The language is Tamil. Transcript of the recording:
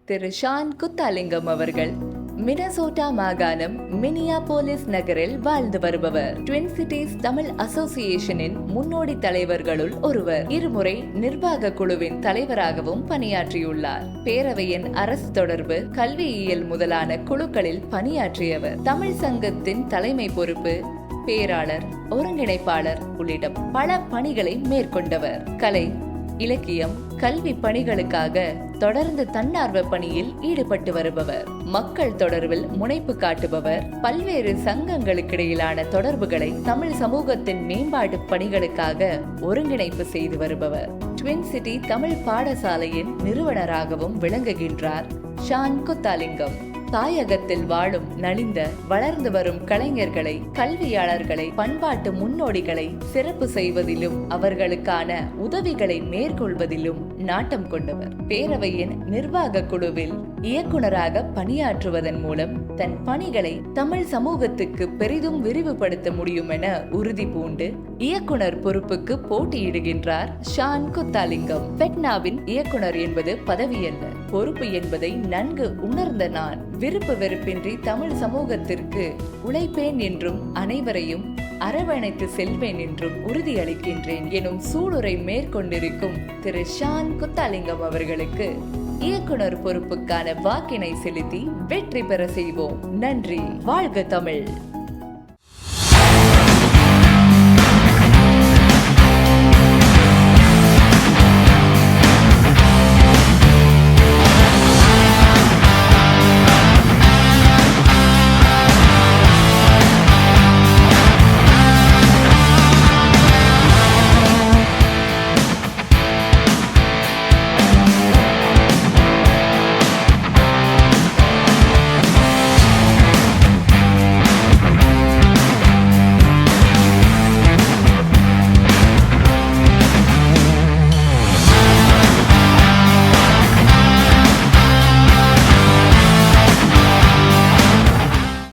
திரு ஷான் குத்தாலிங்கம் அவர்கள் மினசோட்டா மாகாணம் மினியாபோலிஸ் நகரில் வாழ்ந்து வருபவர். ட்வின் சிட்டிஸ் தமிழ் அசோசியேஷனின் முன்னோடி தலைவர்களுள் ஒருவர். இருமுறை நிர்வாக குழுவின் தலைவராகவும் பணியாற்றியுள்ளார். பேரவையின் அரசு தொடர்பு, கல்வியியல் முதலான குழுக்களில் பணியாற்றியவர். தமிழ் சங்கத்தின் தலைமை பொறுப்பு, பேராளர், ஒருங்கிணைப்பாளர் உள்ளிட்ட பல பணிகளை மேற்கொண்டவர். கலை, இலக்கியம், கல்வி பணிகளுக்காக தொடர்ந்து தன்னார்வ பணியில் ஈடுபட்டு வருபவர். மக்கள் தொடர்பில் முனைப்பு காட்டுபவர். பல்வேறு சங்கங்களுக்கிடையிலான தொடர்புகளை தமிழ் சமூகத்தின் மேம்பாட்டு பணிகளுக்காக ஒருங்கிணைப்பு செய்து வருபவர். ட்வின் சிட்டி தமிழ் பாடசாலையின் நிறுவனராகவும் விளங்குகின்றார் ஷான் குத்தாலிங்கம். தாயகத்தில் வாழும் நலிந்த வளர்ந்து வரும் கலைஞர்களை, கல்வியாளர்களை, பண்பாட்டு முன்னோடிகளை சிறப்பு செய்வதிலும் அவர்களுக்கான உதவிகளை மேற்கொள்வதிலும் நாட்டம் கொண்டவர். பேரவையின் நிர்வாக குழுவில் இயக்குனராக பணியாற்றுவதன் மூலம் தன் பணிகளை தமிழ் சமூகத்துக்கு பெரிதும் விரிவுபடுத்த முடியும் என உறுதி பூண்டு இயக்குனர் பொறுப்புக்கு போட்டியிடுகின்றார் ஷான் குத்தாலிங்கம். ஃபெட்னாவின் இயக்குனர் என்பது பதவியல்ல, பொறுப்பு என்பதை நன்கு உணர்ந்த நான் விருப்பு வெறுப்பின்றி தமிழ் சமூகத்திற்கு உழைப்பேன் என்றும் அனைவரையும் அரவணைத்து செல்வேன் என்றும் உறுதியளிக்கின்றேன் எனும் சூளுரை மேற்கொண்டிருக்கும் திரு ஷான் குத்தாலிங்கம் அவர்களுக்கு இயக்குனர் பொறுப்புக்கான வாக்கினை செலுத்தி வெற்றி பெற செய்வோம். நன்றி. வாழ்க தமிழ்.